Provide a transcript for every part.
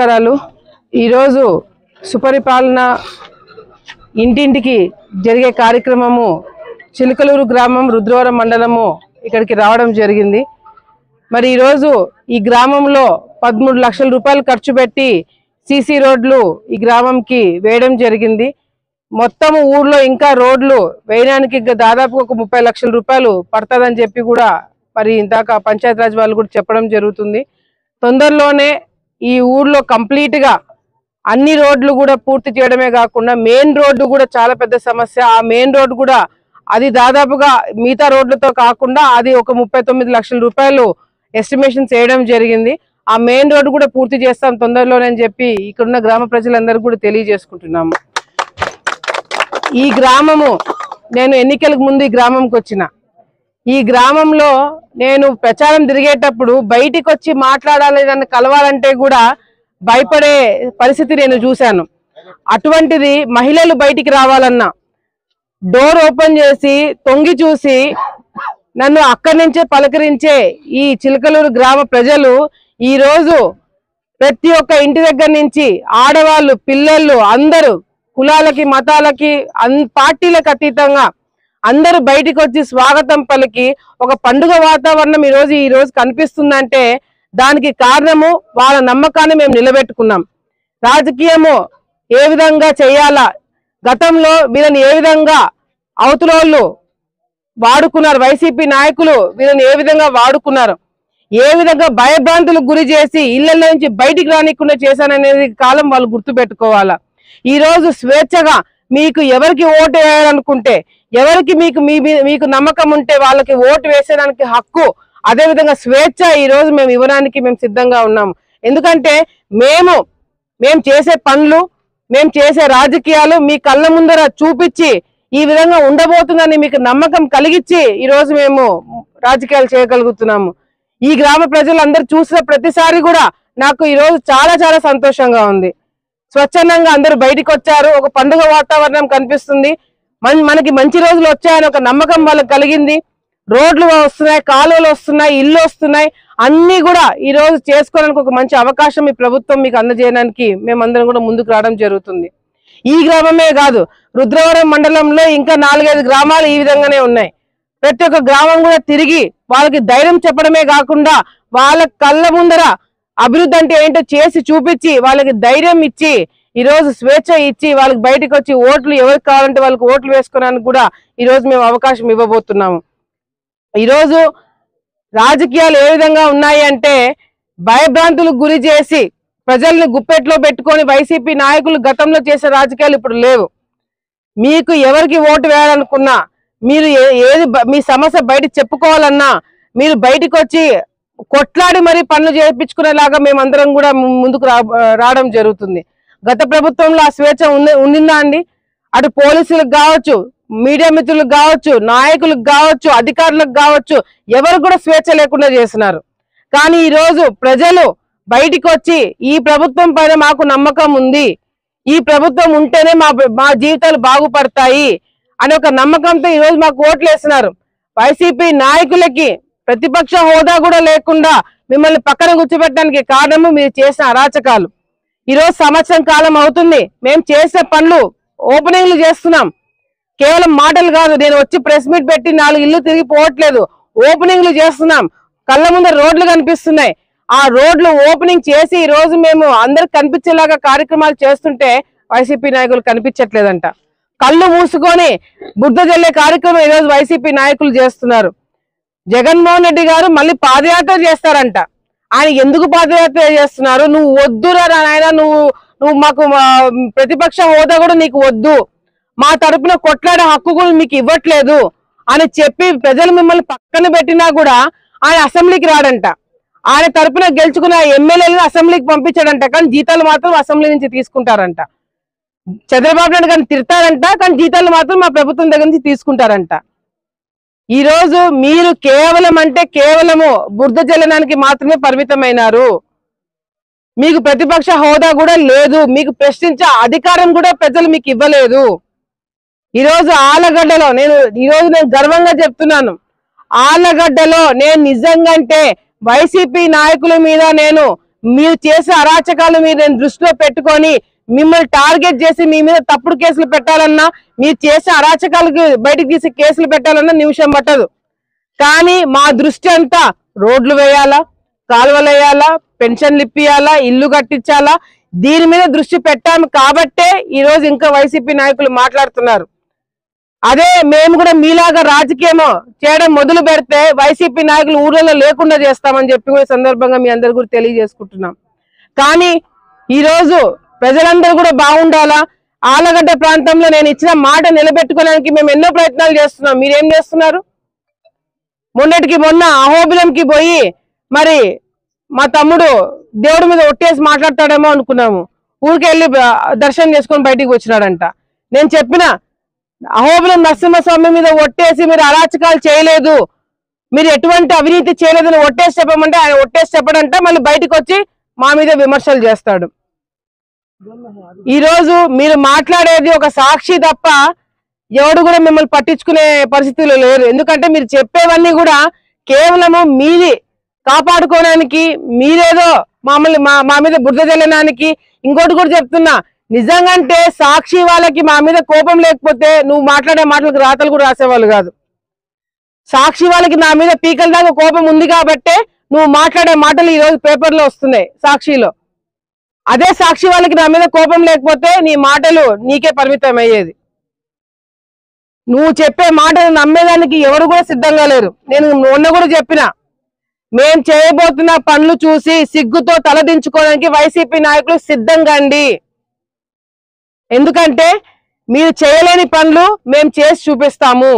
నమస్కారాలు। ఈరోజు సుపరిపాలన ఇంటింటికి జరిగే కార్యక్రమము చిలకలూరు గ్రామం రుద్రవరం మండలము ఇక్కడికి రావడం జరిగింది। మరి ఈరోజు ఈ గ్రామంలో 13 లక్షల రూపాయలు ఖర్చు పెట్టి సీసీ రోడ్లు ఈ గ్రామంకి వేయడం జరిగింది। మొత్తం ఊర్లో ఇంకా రోడ్లు వేయడానికి దాదాపు ఒక 30 లక్షల రూపాయలు పడతదని చెప్పి కూడా మరి ఇందాక పంచాయత్ రాజ్ వాళ్ళు కూడా చెప్పడం జరుగుతుంది। తొందరలోనే ఈ ఊర్లో కంప్లీట్ గా అన్ని రోడ్లు కూడా పూర్తి చేయడమే కాకుండా మెయిన్ రోడ్డు కూడా చాలా పెద్ద సమస్య। ఆ మెయిన్ రోడ్ కూడా అది దాదాపుగా మిగతా రోడ్లతో కాకుండా అది ఒక 39 లక్షల రూపాయలు ఎస్టిమేషన్ చేయడం జరిగింది। ఆ మెయిన్ రోడ్ కూడా పూర్తి చేస్తాం తొందరలోనే అని చెప్పి ఇక్కడున్న గ్రామ ప్రజలందరూ కూడా తెలియజేసుకుంటున్నాము। ఈ గ్రామము నేను ఎన్నికలకు ముందు ఈ గ్రామంకి వచ్చిన ఈ గ్రామంలో నేను ప్రచారం తిరిగేటప్పుడు బయటికి వచ్చి మాట్లాడాలి నన్ను కలవాలంటే కూడా భయపడే పరిస్థితి నేను చూశాను। అటువంటిది మహిళలు బయటికి రావాలన్నా డోర్ ఓపెన్ చేసి తొంగి చూసి నన్ను అక్కడి నుంచే పలకరించే ఈ చిలకలూరు గ్రామ ప్రజలు ఈ రోజు ప్రతి ఒక్క ఇంటి దగ్గర నుంచి ఆడవాళ్ళు పిల్లలు అందరూ కులాలకి మతాలకి పార్టీలకు అతీతంగా అందరూ బయటికి వచ్చి స్వాగతం పలికి ఒక పండుగ వాతావరణం ఈ రోజు కనిపిస్తుందంటే దానికి కారణము వాళ్ళ నమ్మకాన్ని మేము నిలబెట్టుకున్నాం। రాజకీయము ఏ విధంగా చేయాలా, గతంలో వీళ్ళని ఏ విధంగా అవతలోళ్ళు వాడుకున్నారు, వైసీపీ నాయకులు వీళ్ళని ఏ విధంగా వాడుకున్నారు, ఏ విధంగా భయభ్రాంతులకు గురి చేసి ఇళ్లలో నుంచి బయటికి రానికుండా చేశాననేది కాలం వాళ్ళు గుర్తు పెట్టుకోవాలా। ఈ రోజు స్వేచ్ఛగా మీకు ఎవరికి ఓటు వేయాలనుకుంటే ఎవరికి మీకు నమ్మకం ఉంటే వాళ్ళకి ఓటు వేసేదానికి హక్కు, అదే విధంగా స్వేచ్ఛ ఈ రోజు మేము ఇవ్వడానికి మేము సిద్ధంగా ఉన్నాము। ఎందుకంటే మేము చేసే పనులు మేము చేసే రాజకీయాలు మీ కళ్ళ ముందర చూపించి ఈ విధంగా ఉండబోతుందని మీకు నమ్మకం కలిగించి ఈ రోజు మేము రాజకీయాలు చేయగలుగుతున్నాము। ఈ గ్రామ ప్రజలందరూ చూసిన ప్రతిసారి కూడా నాకు ఈ రోజు చాలా చాలా సంతోషంగా ఉంది। స్వచ్ఛందంగా అందరూ బయటికి వచ్చారు, ఒక పండుగ వాతావరణం కనిపిస్తుంది, మనకి మంచి రోజులు వచ్చాయని ఒక నమ్మకం వాళ్ళకి కలిగింది। రోడ్లు వస్తున్నాయి, కాలువలు వస్తున్నాయి, ఇల్లు వస్తున్నాయి, అన్ని కూడా ఈ రోజు చేసుకోవడానికి ఒక మంచి అవకాశం ఈ ప్రభుత్వం మీకు అందజేయడానికి మేమందరం కూడా ముందుకు రావడం జరుగుతుంది। ఈ గ్రామమే కాదు, రుద్రవరం మండలంలో ఇంకా 4-5 గ్రామాలు ఈ విధంగానే ఉన్నాయి। ప్రతి ఒక్క గ్రామం కూడా తిరిగి వాళ్ళకి ధైర్యం చెప్పడమే కాకుండా వాళ్ళ కళ్ళ ముందర అభివృద్ధి అంటే ఏంటో చేసి చూపించి వాళ్ళకి ధైర్యం ఇచ్చి ఈ రోజు స్వేచ్ఛ ఇచ్చి వాళ్ళకి బయటకు వచ్చి ఓట్లు ఎవరికి కావాలంటే వాళ్ళకి ఓట్లు వేసుకోవడానికి కూడా ఈ రోజు మేము అవకాశం ఇవ్వబోతున్నాము। ఈరోజు రాజకీయాలు ఏ విధంగా ఉన్నాయి అంటే భయభ్రాంతులకు గురి చేసి ప్రజల్ని గుప్పెట్లో పెట్టుకొని వైసీపీ నాయకులు గతంలో చేసే రాజకీయాలు ఇప్పుడు లేవు। మీకు ఎవరికి ఓటు వేయాలనుకున్నా మీరు మీ సమస్య బయట చెప్పుకోవాలన్నా మీరు బయటకు వచ్చి కొట్లాడి మరీ పనులు చేయించుకునేలాగా మేమందరం కూడా ముందుకు రావడం జరుగుతుంది। గత ప్రభుత్వంలో ఆ స్వేచ్ఛ ఉండిందా అండి? అటు పోలీసులకు కావచ్చు, మీడియా మిత్రులకు కావచ్చు, నాయకులకు కావచ్చు, అధికారులకు కావచ్చు, ఎవరు కూడా స్వేచ్ఛ లేకుండా చేస్తున్నారు। కానీ ఈ రోజు ప్రజలు బయటికి వచ్చి ఈ ప్రభుత్వం పైన మాకు నమ్మకం ఉంది, ఈ ప్రభుత్వం ఉంటేనే మా జీవితాలు బాగుపడతాయి అనే ఒక నమ్మకంతో ఈ రోజు మాకు ఓట్లు వేస్తున్నారు। వైసీపీ నాయకులకి ప్రతిపక్ష హోదా కూడా లేకుండా మిమ్మల్ని పక్కన కూర్చోబెట్టడానికి కారణము మీరు చేసిన అరాచకాలు। ఈరోజు సంవత్సరం కాలం అవుతుంది, మేము చేసే పనులు ఓపెనింగ్లు చేస్తున్నాం, కేవలం మాటలు కాదు, నేను వచ్చి ప్రెస్ మీట్ పెట్టి 4 ఇల్లు తిరిగి పోవట్లేదు, ఓపెనింగ్లు చేస్తున్నాం, కళ్ళ ముందర రోడ్లు కనిపిస్తున్నాయి। ఆ రోడ్లు ఓపెనింగ్ చేసి ఈ రోజు మేము అందరికి కనిపించేలాగా కార్యక్రమాలు చేస్తుంటే వైసీపీ నాయకులు కనిపించట్లేదంట। కళ్ళు మూసుకొని బుద్ధ జల్లే కార్యక్రమం ఈరోజు వైసీపీ నాయకులు చేస్తున్నారు। జగన్మోహన్ రెడ్డి గారు మళ్ళీ పాదయాత్ర చేస్తారంట। ఆయన ఎందుకు పాదయాత్ర చేస్తున్నారు? నువ్వు వద్దురా నాయన, నువ్వు మాకు ప్రతిపక్ష హోదా కూడా నీకు వద్దు, మా తరపున కొట్లాడే హక్కు కూడా మీకు ఇవ్వట్లేదు అని చెప్పి ప్రజలు మిమ్మల్ని పక్కన పెట్టినా కూడా ఆయన అసెంబ్లీకి రాడంట। ఆయన తరపున గెలుచుకున్న ఎమ్మెల్యేలను అసెంబ్లీకి పంపించాడంట, కానీ జీతాలు మాత్రం అసెంబ్లీ నుంచి తీసుకుంటారంట। చంద్రబాబు నాయుడు గారిని తిడతారంట, కానీ జీతాలు మాత్రం మా ప్రభుత్వం దగ్గర నుంచి తీసుకుంటారంట। ఈ రోజు మీరు కేవలం అంటే కేవలము బురద జల్లడానికి మాత్రమే పరిమితమైనారు। మీకు ప్రతిపక్ష హోదా కూడా లేదు, మీకు ప్రశ్నించే అధికారం కూడా ప్రజలు మీకు ఇవ్వలేదు। ఈ రోజు ఆలగడ్డలో నేను గర్వంగా చెప్తున్నాను, ఆలగడ్డలో నేను నిజంగా అంటే వైసీపీ నాయకుల మీద నేను మీరు చేసే అరాచకాలు మీరు దృష్టిలో పెట్టుకొని మిమ్మల్ని టార్గెట్ చేసి మీ మీద తప్పుడు కేసులు పెట్టాలన్నా, మీరు చేసే అరాచకాలకు బయటకు తీసి కేసులు పెట్టాలన్నా నిమిషం పట్టదు. కానీ మా దృష్టి అంతా రోడ్లు వేయాలా, కాలువలు వేయాలా, పెన్షన్లు ఇప్పియాలా, ఇల్లు కట్టించాలా, దీని మీద దృష్టి పెట్టాము కాబట్టే ఈ రోజు ఇంకా వైసీపీ నాయకులు మాట్లాడుతున్నారు. అదే మేము కూడా మీలాగా రాజకీయం చేయడం మొదలు పెడితే వైసీపీ నాయకులు ఊర్లలో లేకుండా చేస్తామని చెప్పి కూడా సందర్భంగా మీ అందరు కూడా తెలియజేసుకుంటున్నాం. కానీ ఈ రోజు ప్రజలందరూ కూడా బాగుండాలా, ఆలగడ్డ ప్రాంతంలో నేను ఇచ్చిన మాట నిలబెట్టుకోవడానికి మేము ఎన్నో ప్రయత్నాలు చేస్తున్నాం. మీరేం చేస్తున్నారు? మొన్నటికి మొన్న అహోబిలంకి పోయి మరి మా తమ్ముడు దేవుడి మీద ఒట్టేసి మాట్లాడతాడేమో అనుకున్నాము. ఊరికి వెళ్ళి దర్శనం చేసుకొని బయటికి వచ్చినాడంట. నేను చెప్పిన అహోబిలం నరసింహస్వామి మీద ఒట్టేసి మీరు అరాచకాలు చేయలేదు, మీరు ఎటువంటి అవినీతి చేయలేదని ఒట్టేసి చెప్పమంటే ఆయన ఒట్టేసి చెప్పడంట, మళ్ళీ బయటకు వచ్చి మా మీద విమర్శలు చేస్తాడు. ఈ రోజు మీరు మాట్లాడేది ఒక సాక్షి తప్ప ఎవడు కూడా మిమ్మల్ని పట్టించుకునే పరిస్థితులు లేరు. ఎందుకంటే మీరు చెప్పేవన్నీ కూడా కేవలము మీది కాపాడుకోవడానికి, మీరేదో మమ్మల్ని మా మీద బురద జల్లడానికి. ఇంకోటి కూడా చెప్తున్నా, నిజంగాంటే సాక్షి వాళ్ళకి మా మీద కోపం లేకపోతే నువ్వు మాట్లాడే మాటలకు రాతలు కూడా రాసేవాళ్ళు కాదు. సాక్షి వాళ్ళకి నా మీద పీకల దాకా కోపం ఉంది కాబట్టే నువ్వు మాట్లాడే మాటలు ఈ రోజు పేపర్లో వస్తున్నాయి సాక్షిలో. అదే సాక్షి వాళ్ళకి నా మీద కోపం లేకపోతే నీ మాటలు నీకే పరిమితం అయ్యేది. నువ్వు చెప్పే మాటలు నమ్మేదానికి ఎవరు కూడా సిద్ధంగా లేరు. నేను మొన్న కూడా చెప్పిన, మేం చేయబోతున్న పనులు చూసి సిగ్గుతో తలదించుకోవడానికి వైసీపీ నాయకులు సిద్ధంగా అండి. ఎందుకంటే మీరు చేయలేని పనులు మేము చేసి చూపిస్తాము.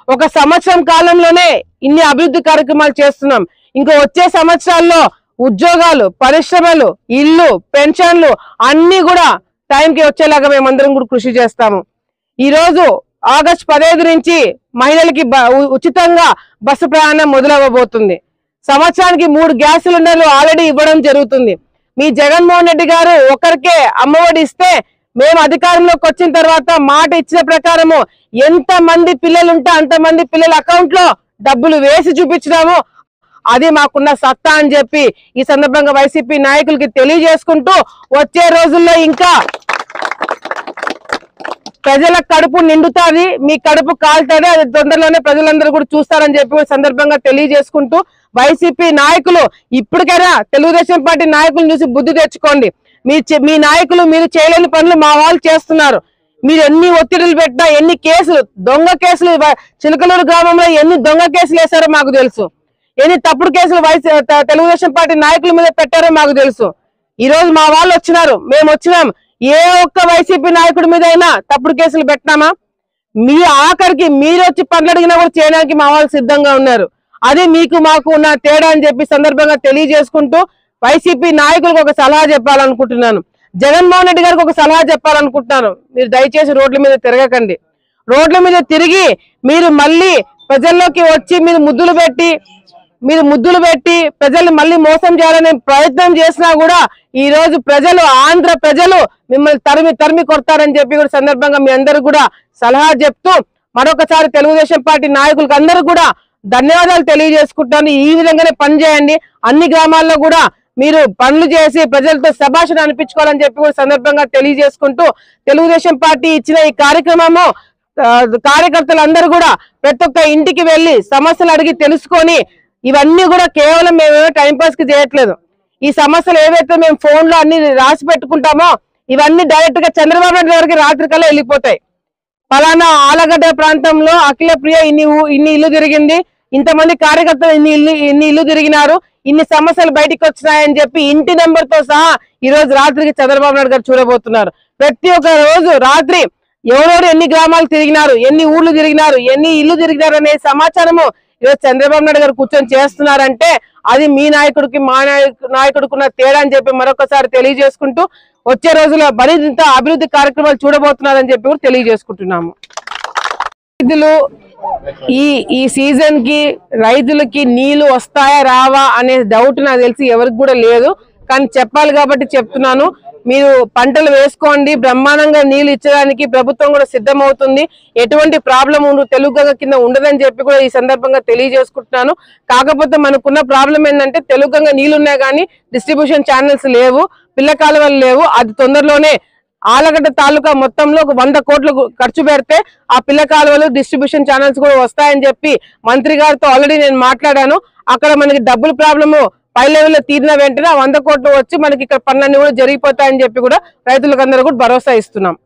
1 సంవత్సరం కాలంలోనే ఇన్ని అభివృద్ధి కార్యక్రమాలు చేస్తున్నాం. ఇంకో వచ్చే సంవత్సరాల్లో ఉద్యోగాలు, పరిశ్రమలు, ఇల్లు, పెన్షన్లు అన్ని కూడా టైంకి వచ్చేలాగా మేమందరం కూడా కృషి చేస్తాము. ఈ రోజు ఆగస్టు 15 నుంచి మహిళలకి ఉచితంగా బస్సు ప్రయాణం మొదలవ్వబోతుంది. సంవత్సరానికి 3 గ్యాస్ సిలిండర్లు ఆల్రెడీ ఇవ్వడం జరుగుతుంది. మీ జగన్మోహన్ రెడ్డి గారు ఒకరికే అమ్మఒడి ఇస్తే మేము అధికారంలోకి వచ్చిన తర్వాత మాట ఇచ్చిన ప్రకారము ఎంత మంది పిల్లలు ఉంటే అంతమంది పిల్లల అకౌంట్ లో డబ్బులు వేసి చూపించినాము. అది మాకున్న సత్తా అని చెప్పి ఈ సందర్భంగా వైసీపీ నాయకులకి తెలియజేసుకుంటూ, వచ్చే రోజుల్లో ఇంకా ప్రజల కడుపు నిండుతాది, మీ కడుపు కాలుతుంది. అది తొందరలోనే ప్రజలందరూ కూడా చూస్తారని చెప్పి సందర్భంగా తెలియజేసుకుంటూ, వైసీపీ నాయకులు ఇప్పటికైనా తెలుగుదేశం పార్టీ నాయకులు చూసి బుద్ధి తెచ్చుకోండి. మీ నాయకులు మీరు చేయలేని పనులు మా వాళ్ళు చేస్తున్నారు. మీరు ఎన్ని ఒత్తిడులు పెట్టినా, ఎన్ని కేసులు, దొంగ కేసులు చిలకలూరు గ్రామంలో ఎన్ని దొంగ కేసులు వేశారో మాకు తెలుసు. ఎన్ని తప్పుడు కేసులు తెలుగుదేశం పార్టీ నాయకుల మీద పెట్టారో మాకు తెలుసు. ఈ రోజు మా వాళ్ళు వచ్చినారు, మేము వచ్చినాం. ఏ ఒక్క వైసీపీ నాయకుడి మీద అయినా తప్పుడు కేసులు పెట్టినామా? మీ ఆఖరికి మీరు వచ్చి పనులు అడిగినా కూడా చేయడానికి మా వాళ్ళు సిద్ధంగా ఉన్నారు. అది మీకు మాకు ఉన్న తేడా అని చెప్పి సందర్భంగా తెలియజేసుకుంటూ, వైసీపీ నాయకులకు ఒక సలహా చెప్పాలనుకుంటున్నాను. జగన్మోహన్ రెడ్డి గారికి ఒక సలహా చెప్పాలనుకుంటున్నాను. మీరు దయచేసి రోడ్ల మీద తిరగకండి. రోడ్ల మీద తిరిగి మీరు మళ్ళీ ప్రజల్లోకి వచ్చి మీరు ముద్దులు పెట్టి ప్రజల్ని మళ్ళీ మోసం చేయాలనే ప్రయత్నం చేసినా కూడా ఈ రోజు ప్రజలు, ఆంధ్ర ప్రజలు మిమ్మల్ని తరిమి కొడతారని చెప్పి కూడా సందర్భంగా మీ అందరూ కూడా సలహా చెప్తూ, మరొకసారి తెలుగుదేశం పార్టీ నాయకులకు అందరూ కూడా ధన్యవాదాలు తెలియజేసుకుంటాను. ఈ విధంగానే పనిచేయండి. అన్ని గ్రామాల్లో కూడా మీరు పనులు చేసి ప్రజలతో శభాషణ అనిపించుకోవాలని చెప్పి కూడా సందర్భంగా తెలియజేసుకుంటూ, తెలుగుదేశం పార్టీ ఇచ్చిన ఈ కార్యక్రమము కార్యకర్తలందరూ కూడా ప్రతి ఒక్క ఇంటికి వెళ్లి సమస్యలు అడిగి తెలుసుకొని, ఇవన్నీ కూడా కేవలం మేమేమో టైంపాస్ కి చేయట్లేదు. ఈ సమస్యలు ఏవైతే మేము ఫోన్ లో అన్ని రాసి పెట్టుకుంటామో ఇవన్నీ డైరెక్ట్ గా చంద్రబాబు నాయుడు గారికి రాత్రి కల్లా వెళ్ళిపోతాయి. ఫలానా ఆలగడ్డ ప్రాంతంలో అఖిల ప్రియ ఇన్ని ఇల్లు తిరిగింది, ఇంతమంది కార్యకర్తలు ఇన్ని ఇల్లు తిరిగినారు, ఇన్ని సమస్యలు బయటికి వచ్చినాయని చెప్పి ఇంటి నెంబర్ తో సహా ఈ రోజు రాత్రికి చంద్రబాబు నాయుడు గారు చూడబోతున్నారు. ప్రతి ఒక్క రోజు రాత్రి ఎవరెవరు ఎన్ని గ్రామాలు తిరిగినారు, ఎన్ని ఊర్లు తిరిగినారు, ఎన్ని ఇల్లు తిరిగినారు అనే సమాచారము ఈరోజు చంద్రబాబు నాయుడు గారు కూర్చొని చేస్తున్నారంటే అది మీ నాయకుడికి మా నాయకుడికున్న తేడా అని చెప్పి మరొకసారి తెలియజేసుకుంటూ, వచ్చే రోజుల్లో మరింత అభివృద్ధి కార్యక్రమాలు చూడబోతున్నారని చెప్పి కూడా తెలియజేసుకుంటున్నాము. రైతులు ఈ సీజన్ కి రైతులకి నీళ్లు వస్తాయా రావా అనే డౌట్ నాకు తెలిసి ఎవరికి కూడా లేదు. కానీ చెప్పాలి కాబట్టి చెప్తున్నాను. మీరు పంటలు వేసుకోండి, బ్రహ్మాండంగా నీళ్లు ఇచ్చడానికి ప్రభుత్వం కూడా సిద్ధమవుతుంది, ఎటువంటి ప్రాబ్లం తెలుగు గంగ కింద ఉండదని చెప్పి కూడా ఈ సందర్భంగా తెలియజేసుకుంటున్నాను. కాకపోతే మనకున్న ప్రాబ్లం ఏంటంటే తెలుగు గంగ నీళ్లు ఉన్నాయి కానీ డిస్ట్రిబ్యూషన్ ఛానల్స్ లేవు, పిల్ల కాలువలు లేవు. అది తొందరలోనే ఆలగడ్డ తాలూకా మొత్తంలో 100 కోట్లు ఖర్చు పెడితే ఆ పిల్ల కాలువలు డిస్ట్రిబ్యూషన్ ఛానల్స్ కూడా వస్తాయని చెప్పి మంత్రి గారితో ఆల్రెడీ నేను మాట్లాడాను. అక్కడ మనకి డబ్బుల ప్రాబ్లము పై లెవెల్లో తీరిన వెంటనే 100 కోట్లు వచ్చి మనకి ఇక్కడ పనులన్నీ కూడా జరిగిపోతాయని చెప్పి కూడా రైతులకు అందరూ కూడా భరోసా ఇస్తున్నాం.